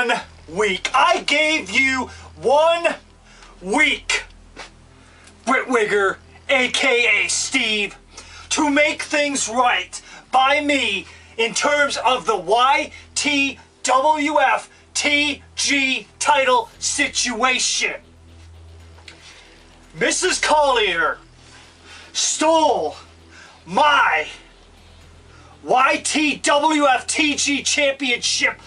1 week. I gave you 1 week, Britwigger, aka Steve, to make things right by me in terms of the YTWF TG title situation. Mrs. Collier stole my YTWF TG championship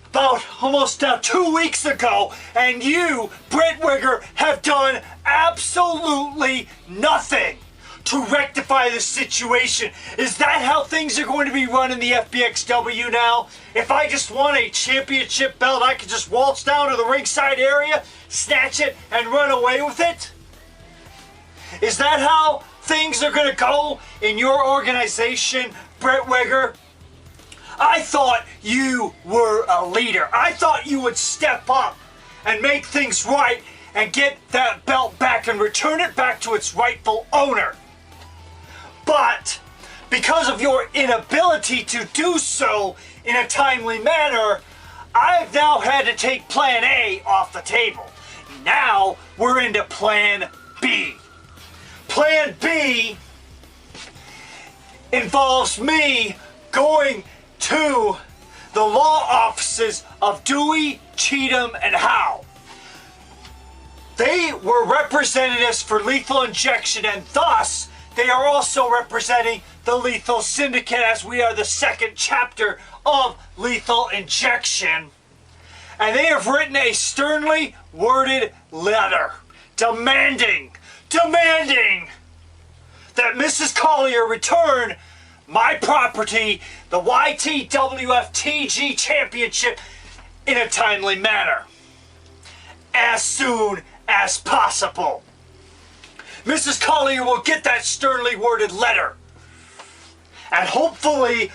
about almost 2 weeks ago, and you, Britwigger, have done absolutely nothing to rectify the situation. Is that how things are going to be run in the FBXW now? If I just want a championship belt, I can just waltz down to the ringside area, snatch it, and run away with it? Is that how things are going to go in your organization, Britwigger? I thought you were a leader. I thought you would step up and make things right and get that belt back and return it back to its rightful owner. But because of your inability to do so in a timely manner, I've now had to take Plan A off the table. Now we're into Plan B. Plan B involves me going to the law offices of Dewey, Cheatham, and Howe. They were representatives for Lethal Injection, and thus they are also representing the Lethal Syndicate, as we are the second chapter of Lethal Injection. And they have written a sternly worded letter demanding that Mrs. Collier return my property, the YTWF TG Championship, in a timely manner, as soon as possible. Mrs. Collier will get that sternly worded letter, and hopefully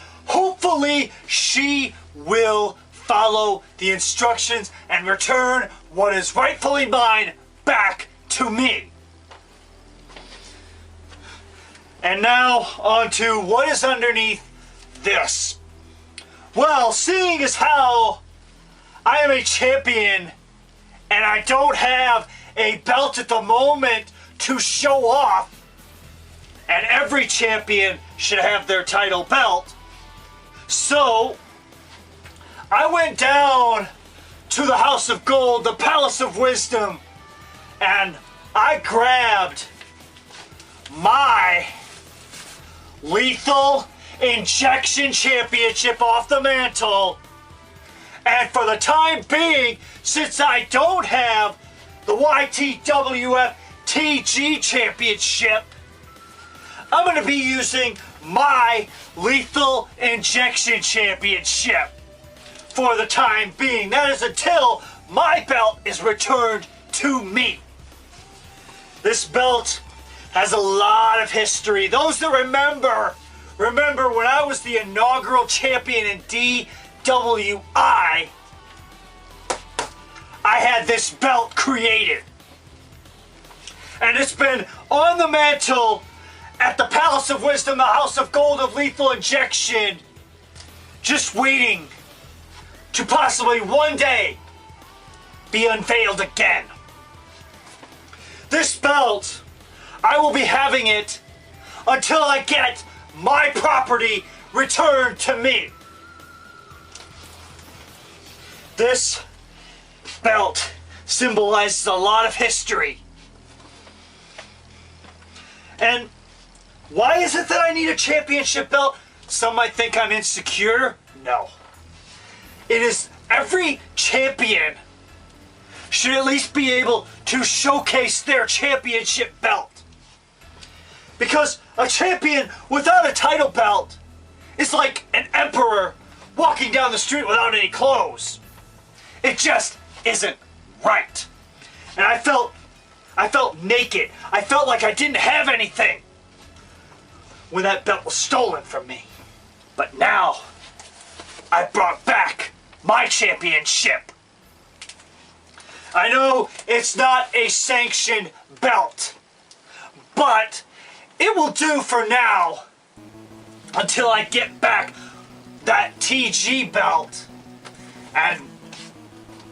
she will follow the instructions and return what is rightfully mine back to me. And now on to what is underneath this. Well, seeing as how I am a champion and I don't have a belt at the moment to show off, and every champion should have their title belt, so I went down to the House of Gold, the Palace of Wisdom, and I grabbed my Lethal Injection Championship off the mantle. And for the time being, since I don't have the YTWF TG Championship, I'm going to be using my Lethal Injection Championship for the time being. That is until my belt is returned to me. This belt has a lot of history. Those that remember when I was the inaugural champion in DWI, I had this belt created. And it's been on the mantle at the Palace of Wisdom, the House of Gold of Lethal Injection, just waiting to possibly one day be unveiled again. This belt, I will be having it until I get my property returned to me. This belt symbolizes a lot of history. And why is it that I need a championship belt? Some might think I'm insecure. No. It is every champion should at least be able to showcase their championship belt. Because a champion without a title belt is like an emperor walking down the street without any clothes. It just isn't right. And I felt naked. I felt like I didn't have anything when that belt was stolen from me. But now, I brought back my championship. I know it's not a sanctioned belt, but it will do for now until I get back that TG belt and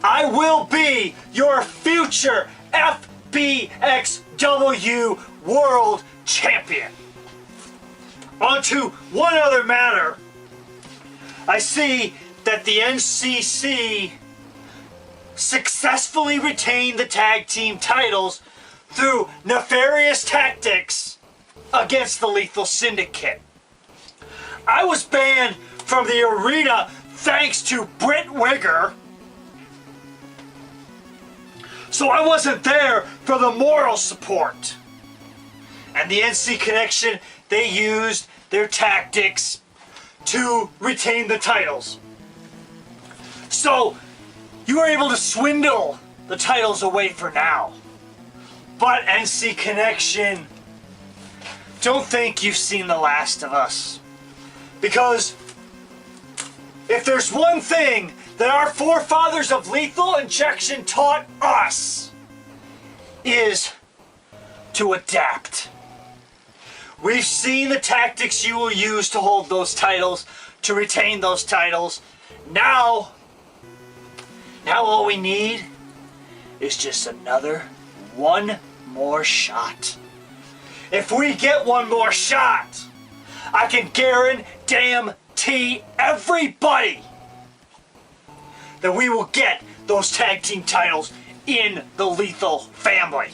I will be your future FBXW World Champion. On to one other matter. I see that the NCC successfully retained the tag team titles through nefarious tactics against the Lethal Syndicate. I was banned from the arena thanks to Britt Wigger, so I wasn't there for the moral support. And the NC Connection, they used their tactics to retain the titles. So you were able to swindle the titles away for now. But NC Connection, don't think you've seen the last of us. Because if there's one thing that our forefathers of Lethal Injection taught us, is to adapt. We've seen the tactics you will use to hold those titles, to retain those titles. Now all we need is just one more shot. If we get one more shot, I can guarantee everybody that we will get those tag team titles in the Lethal family.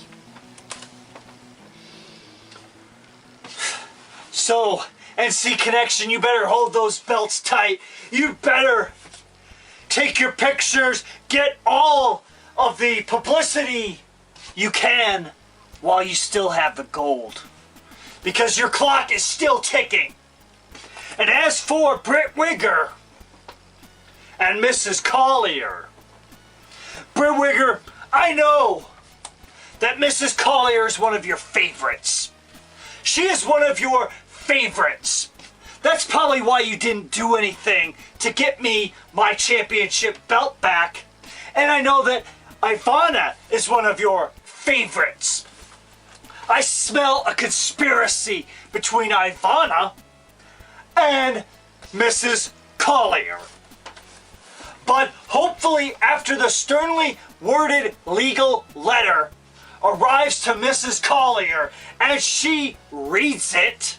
So, NC Connection, you better hold those belts tight. You better take your pictures, get all of the publicity you can while you still have the gold. Because your clock is still ticking. And as for Britt Wigger and Mrs. Collier, Britt Wigger, I know that Mrs. Collier is one of your favorites. She is one of your favorites. That's probably why you didn't do anything to get me my championship belt back. And I know that Ivana is one of your favorites. I smell a conspiracy between Ivana and Mrs. Collier. But hopefully after the sternly worded legal letter arrives to Mrs. Collier and she reads it,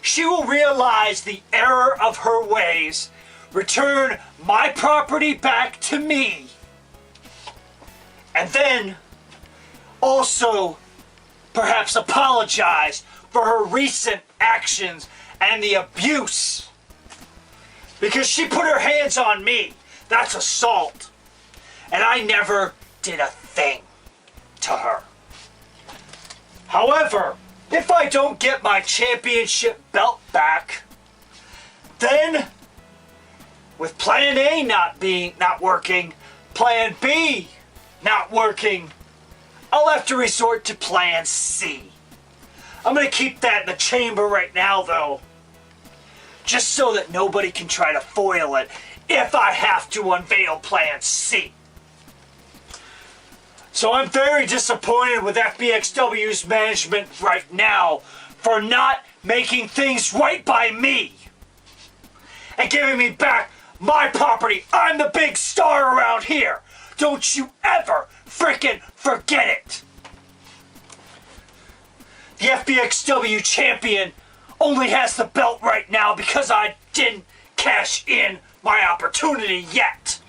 she will realize the error of her ways, return my property back to me, and then also perhaps apologize for her recent actions and the abuse. Because she put her hands on me. That's assault. And I never did a thing to her. However, if I don't get my championship belt back, then with plan A not working, plan B not working, I'll have to resort to plan C. I'm gonna keep that in the chamber right now though, just so that nobody can try to foil it if I have to unveil plan C. So I'm very disappointed with FBXW's management right now for not making things right by me and giving me back my property. I'm the big star around here. Don't you ever frickin' forget it. The FBXW champion only has the belt right now because I didn't cash in my opportunity yet.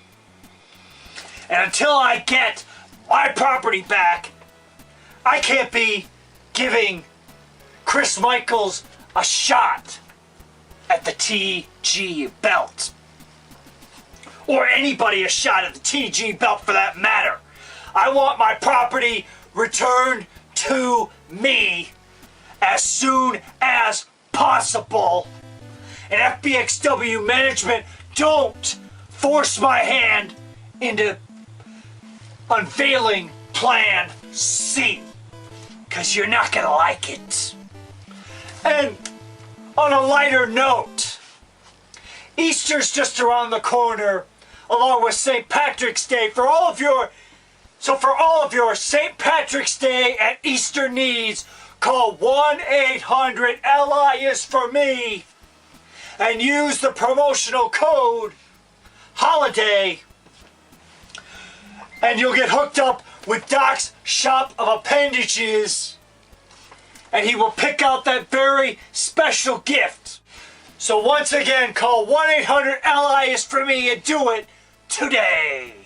And until I get my property back, I can't be giving Chris Michaels a shot at the TG belt. Or anybody a shot at the TG belt for that matter. I want my property returned to me as soon as possible. And FBXW management, don't force my hand into unveiling plan C, because you're not gonna like it. And on a lighter note, Easter's just around the corner, along with St. Patrick's Day. For all of your St. Patrick's Day and Easter needs, call 1-800-LI is for me and use the promotional code HOLIDAY and you'll get hooked up with Doc's shop of appendages, and he will pick out that very special gift. So once again, call 1-800-LIS for me and do it today.